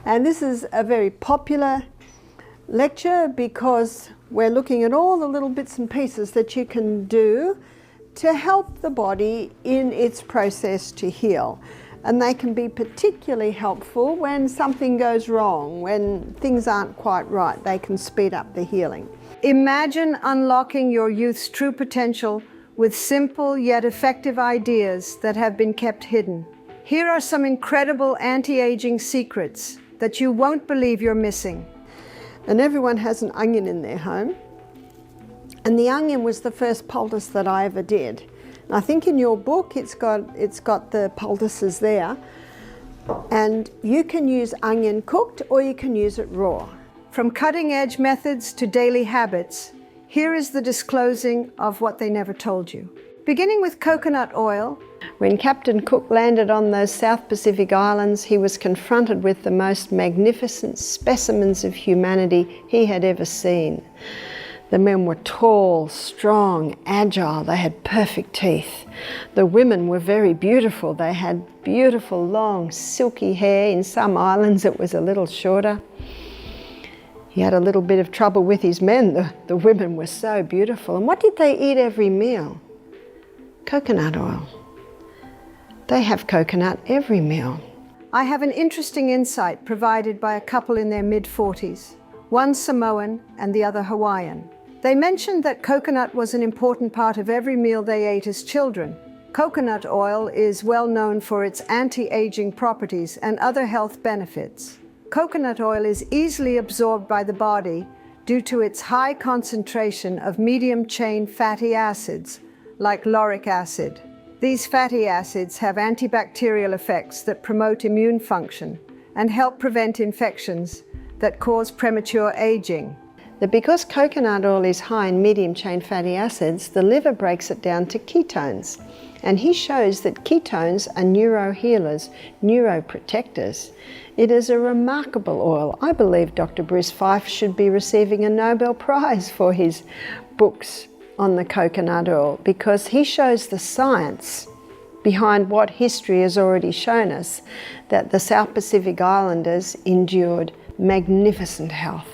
And this is a very popular lecture because we're looking at all the little bits and pieces that you can do to help the body in its process to heal. And they can be particularly helpful when something goes wrong, when things aren't quite right. They can speed up the healing. Imagine unlocking your youth's true potential with simple yet effective ideas that have been kept hidden. Here are some incredible anti-aging secrets that you won't believe you're missing. And everyone has an onion in their home. And the onion was the first poultice that I ever did. And I think in your book it's got the poultices there. And you can use onion cooked or you can use it raw. From cutting-edge methods to daily habits, here is the disclosing of what they never told you. Beginning with coconut oil. When Captain Cook landed on those South Pacific Islands, he was confronted with the most magnificent specimens of humanity he had ever seen. The men were tall, strong, agile. They had perfect teeth. The women were very beautiful. They had beautiful, long, silky hair. In some islands it was a little shorter. He had a little bit of trouble with his men. The women were so beautiful. And what did they eat every meal? Coconut oil. They have coconut every meal. I have an interesting insight provided by a couple in their mid-40s, one Samoan and the other Hawaiian. They mentioned that coconut was an important part of every meal they ate as children. Coconut oil is well known for its anti-aging properties and other health benefits. Coconut oil is easily absorbed by the body due to its high concentration of medium-chain fatty acids, like lauric acid. These fatty acids have antibacterial effects that promote immune function and help prevent infections that cause premature aging. Because coconut oil is high in medium-chain fatty acids, the liver breaks it down to ketones. And he shows that ketones are neurohealers, neuroprotectors. It is a remarkable oil. I believe Dr. Bruce Fife should be receiving a Nobel Prize for his books on the coconut oil, because he shows the science behind what history has already shown us, that the South Pacific Islanders endured magnificent health.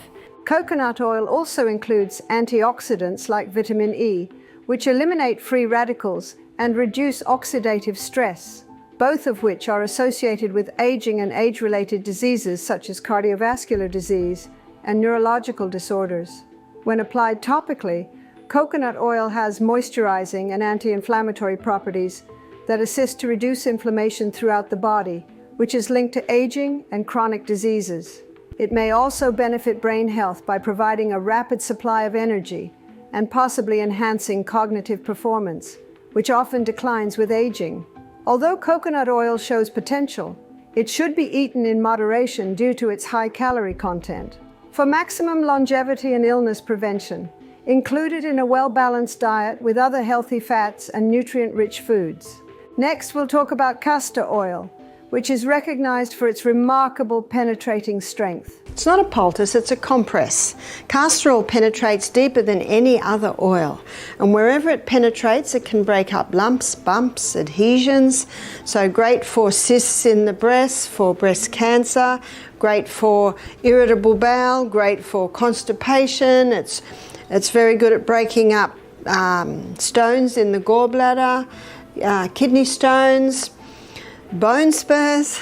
Coconut oil also includes antioxidants like vitamin E, which eliminate free radicals and reduce oxidative stress, both of which are associated with aging and age-related diseases such as cardiovascular disease and neurological disorders. When applied topically, coconut oil has moisturizing and anti-inflammatory properties that assist to reduce inflammation throughout the body, which is linked to aging and chronic diseases. It may also benefit brain health by providing a rapid supply of energy and possibly enhancing cognitive performance, which often declines with aging. Although coconut oil shows potential, it should be eaten in moderation due to its high calorie content. For maximum longevity and illness prevention, include it in a well-balanced diet with other healthy fats and nutrient-rich foods. Next, we'll talk about castor oil, which is recognized for its remarkable penetrating strength. It's not a poultice, it's a compress. Castor oil penetrates deeper than any other oil, and wherever it penetrates, it can break up lumps, bumps, adhesions. So great for cysts in the breast, for breast cancer, great for irritable bowel, great for constipation. It's very good at breaking up stones in the gallbladder, kidney stones, bone spurs.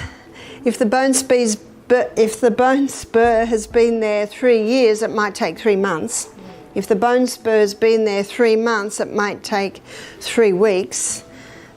If the bone spur has been there 3 years, it might take 3 months. If the bone spur's been there 3 months, it might take 3 weeks.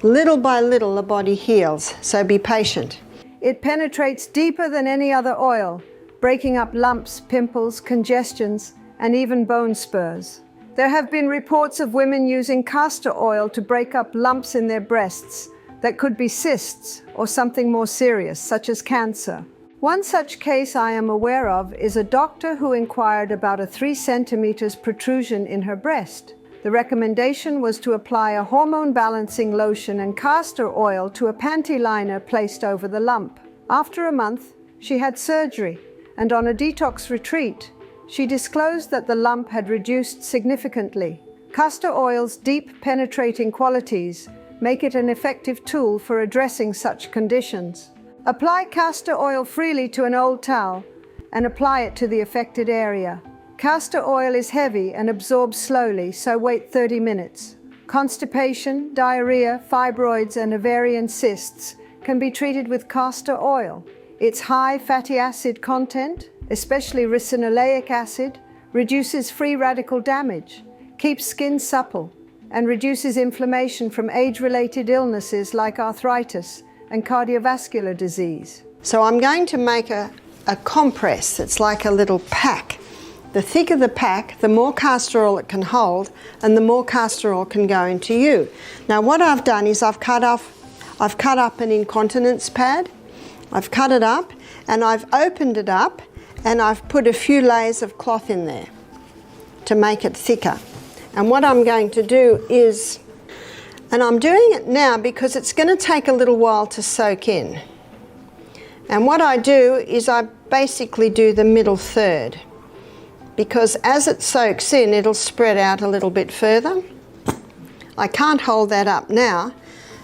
Little by little, the body heals, so be patient. It penetrates deeper than any other oil, breaking up lumps, pimples, congestions, and even bone spurs. There have been reports of women using castor oil to break up lumps in their breasts that could be cysts or something more serious, such as cancer. One such case I am aware of is a doctor who inquired about a 3 centimeters protrusion in her breast. The recommendation was to apply a hormone-balancing lotion and castor oil to a panty liner placed over the lump. After a month, she had surgery, and on a detox retreat, she disclosed that the lump had reduced significantly. Castor oil's deep penetrating qualities make it an effective tool for addressing such conditions. Apply castor oil freely to an old towel and apply it to the affected area. Castor oil is heavy and absorbs slowly, so wait 30 minutes. Constipation, diarrhea, fibroids, and ovarian cysts can be treated with castor oil. Its high fatty acid content, especially ricinoleic acid, reduces free radical damage, keeps skin supple, and reduces inflammation from age-related illnesses like arthritis and cardiovascular disease. So I'm going to make a compress. It's like a little pack. The thicker the pack, the more castor oil it can hold, and the more castor oil can go into you. Now what I've done is I've cut up an incontinence pad. I've cut it up and I've opened it up and I've put a few layers of cloth in there to make it thicker. And what I'm going to do is, and I'm doing it now because it's going to take a little while to soak in. And what I do is I basically do the middle third, because as it soaks in, it'll spread out a little bit further. I can't hold that up now,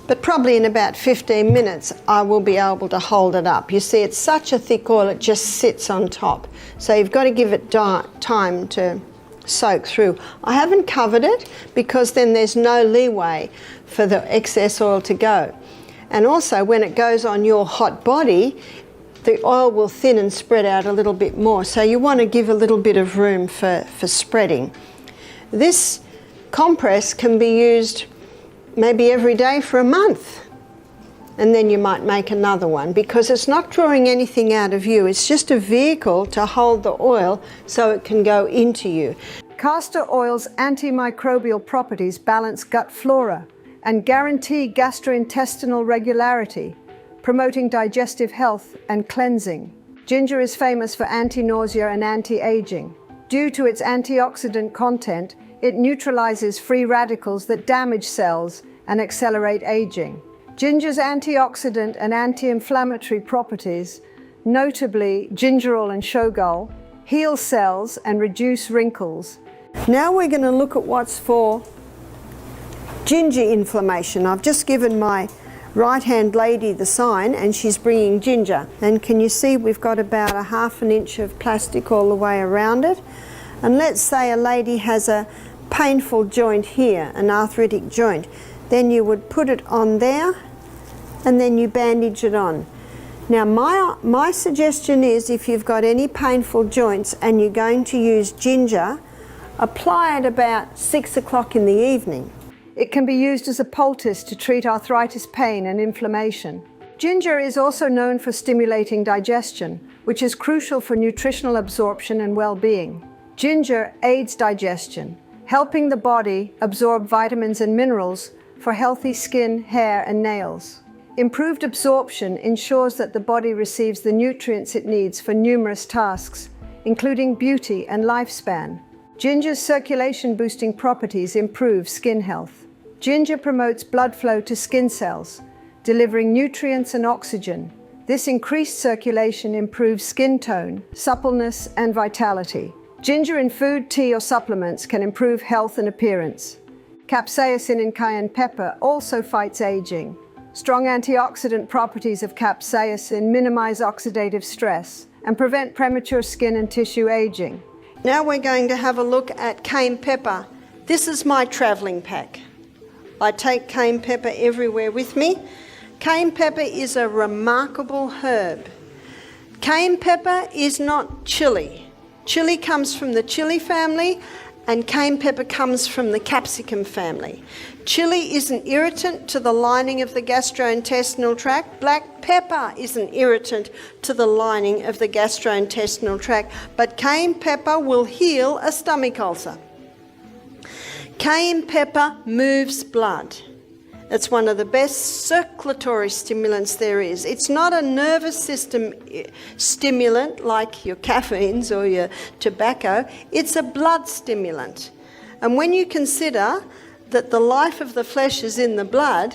but probably in about 15 minutes I will be able to hold it up. You see, it's such a thick oil, it just sits on top. So you've got to give it time to soak through. I haven't covered it because then there's no leeway for the excess oil to go. And also when it goes on your hot body, the oil will thin and spread out a little bit more. So you want to give a little bit of room for spreading. This compress can be used maybe every day for a month. And then you might make another one, because it's not drawing anything out of you. It's just a vehicle to hold the oil so it can go into you. Castor oil's antimicrobial properties balance gut flora and guarantee gastrointestinal regularity, promoting digestive health and cleansing. Ginger is famous for anti-nausea and anti-aging. Due to its antioxidant content, it neutralizes free radicals that damage cells and accelerate aging. Ginger's antioxidant and anti-inflammatory properties, notably gingerol and shogal, heal cells and reduce wrinkles. Now we're going to look at what's for ginger inflammation. I've just given my right-hand lady the sign and she's bringing ginger. And can you see we've got about a ½ inch of plastic all the way around it. And let's say a lady has a painful joint here, an arthritic joint. Then you would put it on there and then you bandage it on. Now my suggestion is, if you've got any painful joints and you're going to use ginger, apply it about 6 o'clock in the evening. It can be used as a poultice to treat arthritis pain and inflammation. Ginger is also known for stimulating digestion, which is crucial for nutritional absorption and well-being. Ginger aids digestion, helping the body absorb vitamins and minerals for healthy skin, hair, and nails. Improved absorption ensures that the body receives the nutrients it needs for numerous tasks, including beauty and lifespan. Ginger's circulation-boosting properties improve skin health. Ginger promotes blood flow to skin cells, delivering nutrients and oxygen. This increased circulation improves skin tone, suppleness, and vitality. Ginger in food, tea, or supplements can improve health and appearance. Capsaicin in cayenne pepper also fights aging. Strong antioxidant properties of capsaicin minimize oxidative stress and prevent premature skin and tissue aging. Now we're going to have a look at cayenne pepper. This is my traveling pack. I take cayenne pepper everywhere with me. Cayenne pepper is a remarkable herb. Cayenne pepper is not chili. Chili comes from the chili family and cayenne pepper comes from the capsicum family. Chili is an irritant to the lining of the gastrointestinal tract. Black pepper is an irritant to the lining of the gastrointestinal tract, but cayenne pepper will heal a stomach ulcer. Cayenne pepper moves blood. It's one of the best circulatory stimulants there is. It's not a nervous system stimulant like your caffeines or your tobacco. It's a blood stimulant. And when you consider that the life of the flesh is in the blood,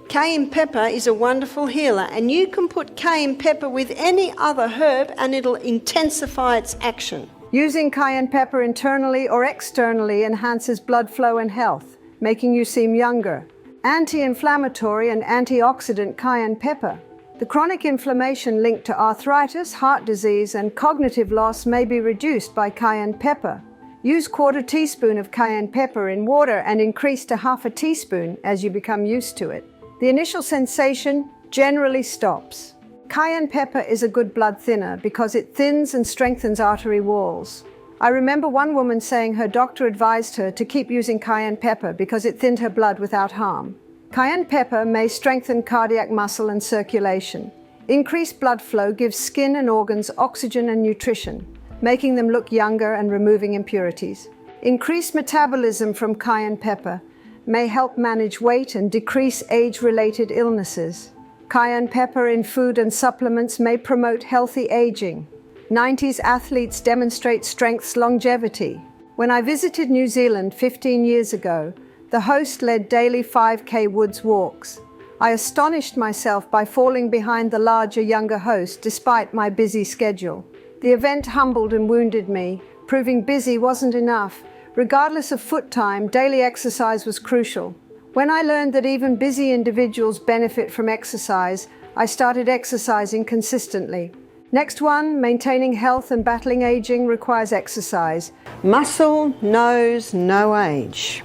cayenne pepper is a wonderful healer. And you can put cayenne pepper with any other herb and it'll intensify its action. Using cayenne pepper internally or externally enhances blood flow and health, making you seem younger. Anti-inflammatory and antioxidant cayenne pepper The chronic inflammation linked to arthritis, heart disease, and cognitive loss may be reduced by cayenne pepper. Use 1/4 teaspoon of cayenne pepper in water and increase to 1/2 teaspoon as you become used to it. The initial sensation generally stops. Cayenne pepper is a good blood thinner because it thins and strengthens artery walls. I remember one woman saying her doctor advised her to keep using cayenne pepper because it thinned her blood without harm. Cayenne pepper may strengthen cardiac muscle and circulation. Increased blood flow gives skin and organs oxygen and nutrition, making them look younger and removing impurities. Increased metabolism from cayenne pepper may help manage weight and decrease age-related illnesses. Cayenne pepper in food and supplements may promote healthy aging. 90s athletes demonstrate strength's longevity. When I visited New Zealand 15 years ago, the host led daily 5K woods walks. I astonished myself by falling behind the larger, younger host despite my busy schedule. The event humbled and wounded me, proving busy wasn't enough. Regardless of foot time, daily exercise was crucial. When I learned that even busy individuals benefit from exercise, I started exercising consistently. Next one, maintaining health and battling aging requires exercise. Muscle knows no age.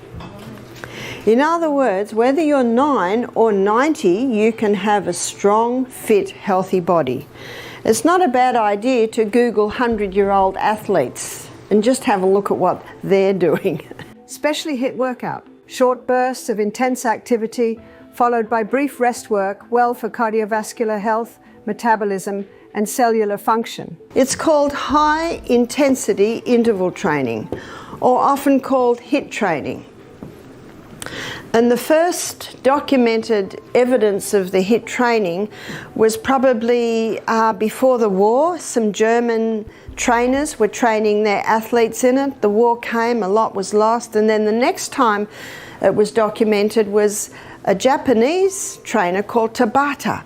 In other words, whether you're 9 or 90, you can have a strong, fit, healthy body. It's not a bad idea to Google 100-year-old athletes and just have a look at what they're doing. Especially HIIT workout. Short bursts of intense activity followed by brief rest work, well for cardiovascular health, metabolism, and cellular function. It's called high-intensity interval training, or often called HIIT training. And the first documented evidence of the HIIT training was probably before the war. Some German trainers were training their athletes in it. The war came, a lot was lost, and then the next time it was documented was a Japanese trainer called Tabata.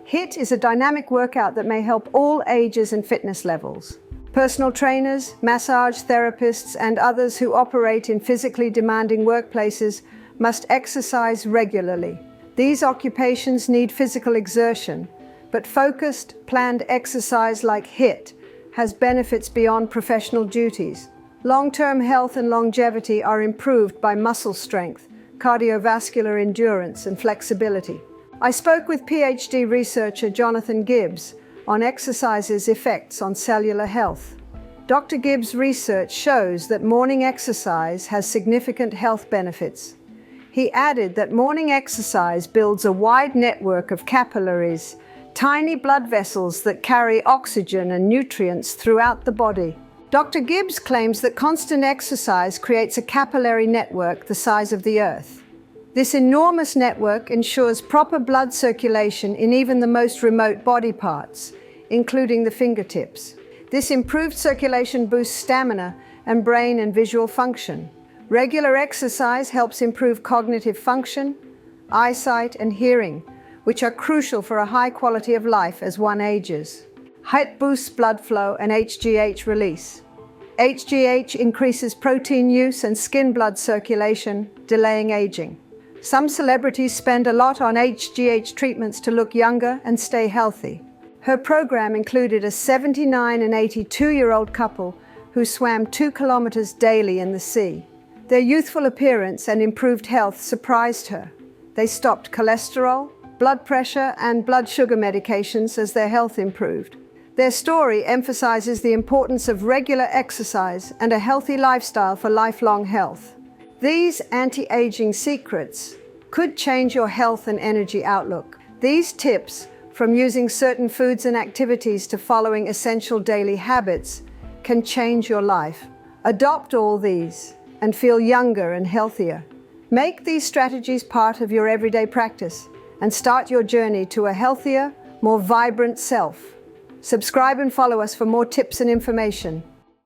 HIIT is a dynamic workout that may help all ages and fitness levels. Personal trainers, massage therapists, and others who operate in physically demanding workplaces must exercise regularly. These occupations need physical exertion, but focused, planned exercise like HIIT has benefits beyond professional duties. Long-term health and longevity are improved by muscle strength, cardiovascular endurance, and flexibility. I spoke with PhD researcher Jonathan Gibbs on exercise's effects on cellular health. Dr. Gibbs' research shows that morning exercise has significant health benefits. He added that morning exercise builds a wide network of capillaries, tiny blood vessels that carry oxygen and nutrients throughout the body. Dr. Gibbs claims that constant exercise creates a capillary network the size of the Earth. This enormous network ensures proper blood circulation in even the most remote body parts, including the fingertips. This improved circulation boosts stamina and brain and visual function. Regular exercise helps improve cognitive function, eyesight, and hearing, which are crucial for a high quality of life as one ages. HIIT boosts blood flow and HGH release. HGH increases protein use and skin blood circulation, delaying aging. Some celebrities spend a lot on HGH treatments to look younger and stay healthy. Her program included a 79 and 82-year-old couple who swam 2 kilometers daily in the sea. Their youthful appearance and improved health surprised her. They stopped cholesterol, blood pressure, and blood sugar medications as their health improved. Their story emphasizes the importance of regular exercise and a healthy lifestyle for lifelong health. These anti-aging secrets could change your health and energy outlook. These tips, from using certain foods and activities to following essential daily habits, can change your life. Adopt all these and feel younger and healthier. Make these strategies part of your everyday practice and start your journey to a healthier, more vibrant self. Subscribe and follow us for more tips and information.